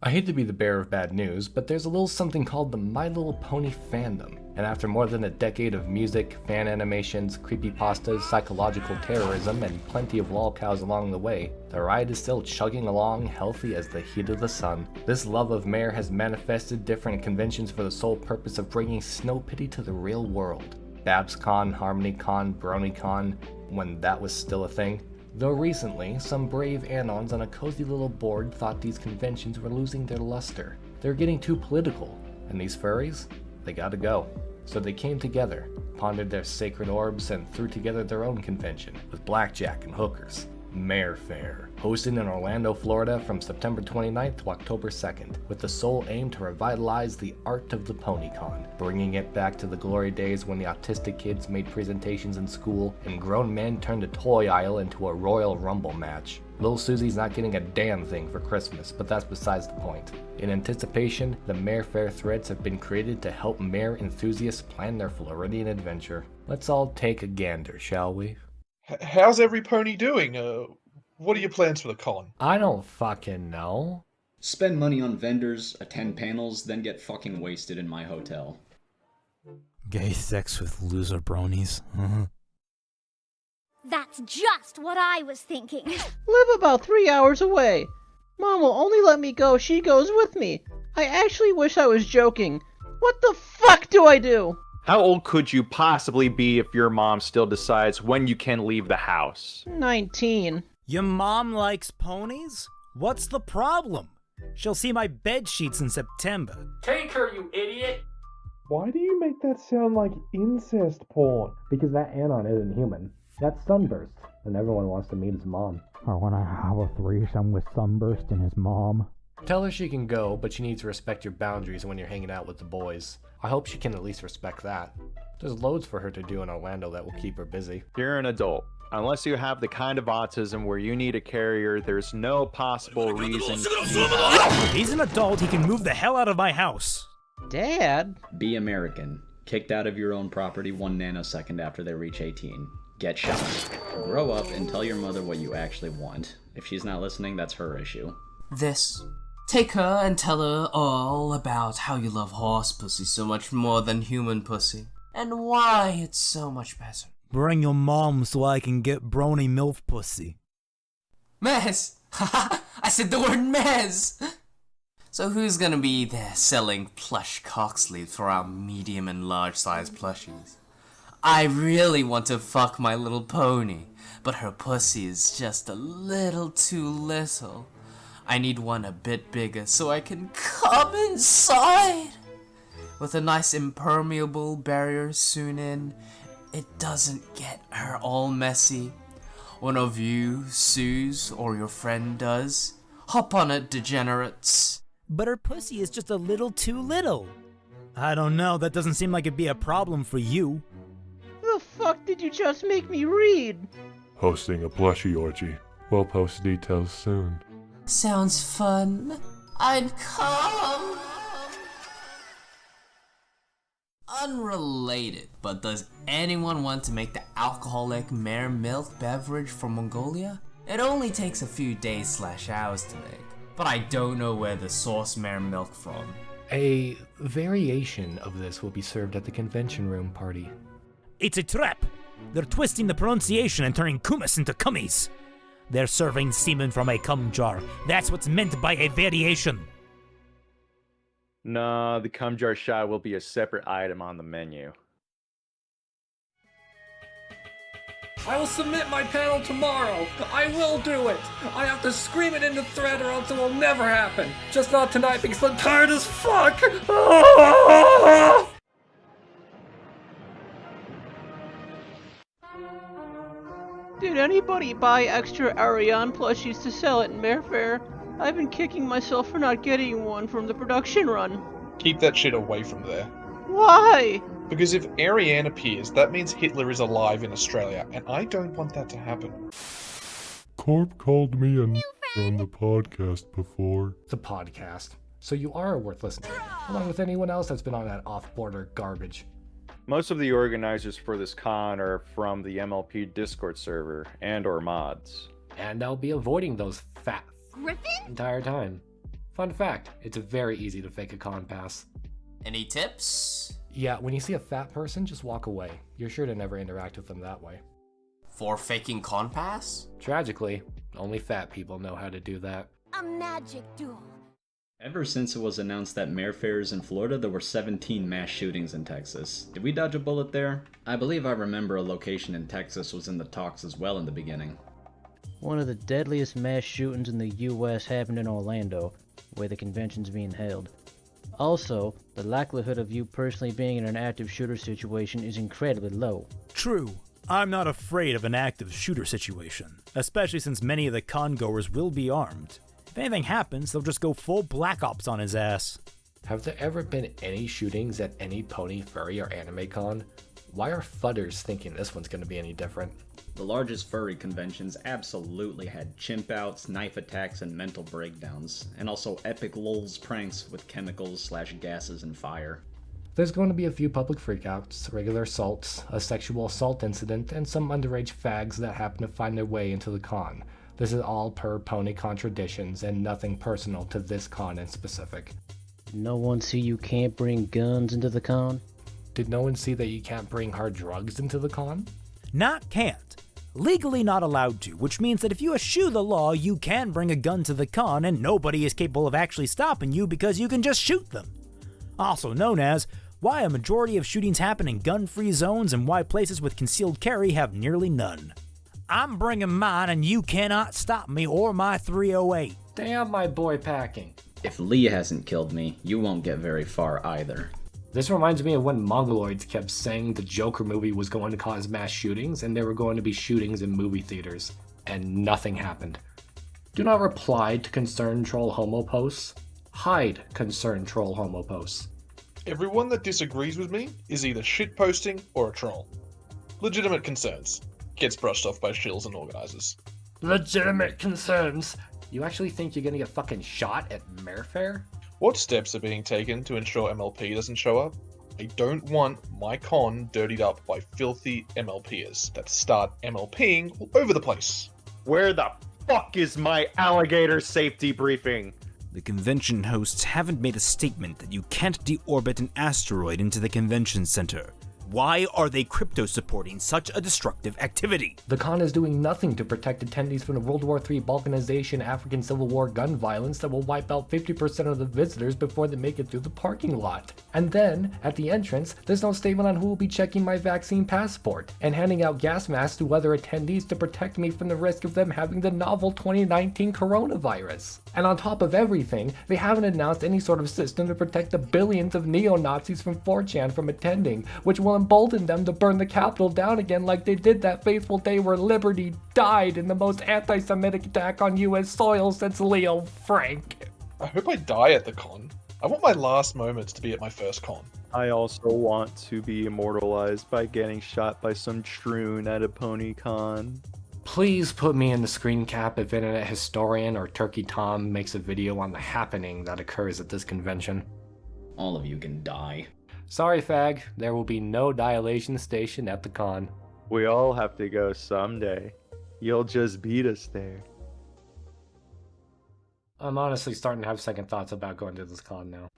I hate to be the bearer of bad news, but there's a little something called the My Little Pony fandom. And after more than a decade of music, fan animations, creepypastas, psychological terrorism, and plenty of lolcows along the way, the ride is still chugging along healthy as the heat of the sun. This love of Mare has manifested different conventions for the sole purpose of bringing Snow Pity to the real world. BabsCon, HarmonyCon, BronyCon, when that was still a thing. Though recently, some brave anons on a cozy little board thought these conventions were losing their luster. They're getting too political, and these furries, they gotta go. So they came together, pondered their sacred orbs, and threw together their own convention, with blackjack and hookers. Mare Fair, hosted in Orlando, Florida from September 29th to October 2nd, with the sole aim to revitalize the art of the PonyCon, bringing it back to the glory days when the autistic kids made presentations in school and grown men turned the toy aisle into a Royal Rumble match. Little Susie's not getting a damn thing for Christmas, but that's besides the point. In anticipation, the Mare Fair threads have been created to help Mare enthusiasts plan their Floridian adventure. Let's all take a gander, shall we? How's every pony doing? What are your plans for the con? I don't fucking know. Spend money on vendors, attend panels, then get fucking wasted in my hotel. Gay sex with loser bronies. That's just what I was thinking. Live about 3 hours away. Mom will only let me go if she goes with me. I actually wish I was joking. What the fuck do I do? How old could you possibly be if your mom still decides when you can leave the house? 19. Your mom likes ponies? What's the problem? She'll see my bed sheets in September. Take her, you idiot! Why do you make that sound like incest porn? Because that anon isn't human. That's Sunburst, and everyone wants to meet his mom. I want to have a threesome with Sunburst and his mom. Tell her she can go, but she needs to respect your boundaries when you're hanging out with the boys. I hope she can at least respect that. There's loads for her to do in Orlando that will keep her busy. You're an adult. Unless you have the kind of autism where you need a carrier, there's no possible reason. He's an adult, he can move the hell out of my house. Dad? Be American. Kicked out of your own property 1 nanosecond after they reach 18. Get shot. Grow up and tell your mother what you actually want. If she's not listening, that's her issue. This. Take her and tell her all about how you love horse pussy so much more than human pussy, and why it's so much better. Bring your mom so I can get brony MILF pussy. Mez! Haha! I said the word mez! So who's gonna be there selling plush cock sleeves for our medium and large size plushies? I really want to fuck my little pony, but her pussy is just a little too little. I need one a bit bigger so I can come inside. With a nice impermeable barrier soon in, it doesn't get her all messy. One of you, Suze, or your friend does. Hop on it, degenerates. But her pussy is just a little too little. I don't know, that doesn't seem like it'd be a problem for you. The fuck did you just make me read? Hosting a plushie orgy. We'll post details soon. Sounds fun. I'd come. Unrelated, but does anyone want to make the alcoholic mare milk beverage from Mongolia? It only takes a few days/hours to make, but I don't know where the source mare milk from. A variation of this will be served at the convention room party. It's a trap. They're twisting the pronunciation and turning kumis into cummies. They're serving semen from a cum jar. That's what's meant by a variation. Nah, the cum jar shot will be a separate item on the menu. I will submit my panel tomorrow. I will do it. I have to scream it in the thread or else it will never happen. Just not tonight because I'm tired as fuck. Did anybody buy extra Ariane plushies to sell at Mare Fair? I've been kicking myself for not getting one from the production run. Keep that shit away from there. Why? Because if Ariane appears, that means Hitler is alive in Australia, and I don't want that to happen. Corp called me a on the podcast before. The podcast. So you are a worthless along with anyone else that's been on that off-border garbage. Most of the organizers for this con are from the MLP Discord server and or mods. And I'll be avoiding those fat Griffin? entire time. Fun fact, it's very easy to fake a con pass. Any tips? Yeah, when you see a fat person, just walk away. You're sure to never interact with them that way. For faking con pass? Tragically, only fat people know how to do that. A magic duel. Ever since it was announced that Mare fairs in Florida, there were 17 mass shootings in Texas. Did we dodge a bullet there? I believe I remember a location in Texas was in the talks as well in the beginning. One of the deadliest mass shootings in the US happened in Orlando, where the convention's being held. Also, the likelihood of you personally being in an active shooter situation is incredibly low. True. I'm not afraid of an active shooter situation, especially since many of the con-goers will be armed. If anything happens, they'll just go full Black Ops on his ass. Have there ever been any shootings at any pony, furry, or anime con? Why are fudders thinking this one's gonna be any different? The largest furry conventions absolutely had chimp outs, knife attacks, and mental breakdowns, and also epic lols pranks with chemicals/gases and fire. There's going to be a few public freakouts, regular assaults, a sexual assault incident, and some underage fags that happen to find their way into the con. This is all per pony contradictions and nothing personal to this con in specific. No one see you can't bring guns into the con? Did no one see that you can't bring hard drugs into the con? Not can't. Legally not allowed to, which means that if you eschew the law, you can bring a gun to the con and nobody is capable of actually stopping you because you can just shoot them. Also known as why a majority of shootings happen in gun-free zones and why places with concealed carry have nearly none. I'm bringing mine and you cannot stop me or my 308. Damn, my boy packing. If Lee hasn't killed me, you won't get very far either. This reminds me of when Mongoloids kept saying the Joker movie was going to cause mass shootings and there were going to be shootings in movie theaters, and nothing happened. Do not reply to concerned troll homo posts. Hide concerned troll homo posts. Everyone that disagrees with me is either shitposting or a troll. Legitimate concerns. Gets brushed off by shills and organizers. Legitimate concerns. You actually think you're gonna get fucking shot at Mare Fair? What steps are being taken to ensure MLP doesn't show up? I don't want my con dirtied up by filthy MLPers that start MLPing all over the place. Where the fuck is my alligator safety briefing? The convention hosts haven't made a statement that you can't deorbit an asteroid into the convention center. Why are they crypto supporting such a destructive activity? The con is doing nothing to protect attendees from the World War III balkanization, African Civil War gun violence that will wipe out 50% of the visitors before they make it through the parking lot. And then, at the entrance, there's no statement on who will be checking my vaccine passport and handing out gas masks to other attendees to protect me from the risk of them having the novel 2019 coronavirus. And on top of everything, they haven't announced any sort of system to protect the billions of neo-Nazis from 4chan from attending, which will embolden them to burn the Capitol down again like they did that fateful day where Liberty died in the most anti-Semitic attack on US soil since Leo Frank. I hope I die at the con. I want my last moments to be at my first con. I also want to be immortalized by getting shot by some troon at a pony con. Please put me in the screen cap if Internet Historian or Turkey Tom makes a video on the happening that occurs at this convention. All of you can die. Sorry, fag, there will be no dilation station at the con. We all have to go someday. You'll just beat us there. I'm honestly starting to have second thoughts about going to this con now.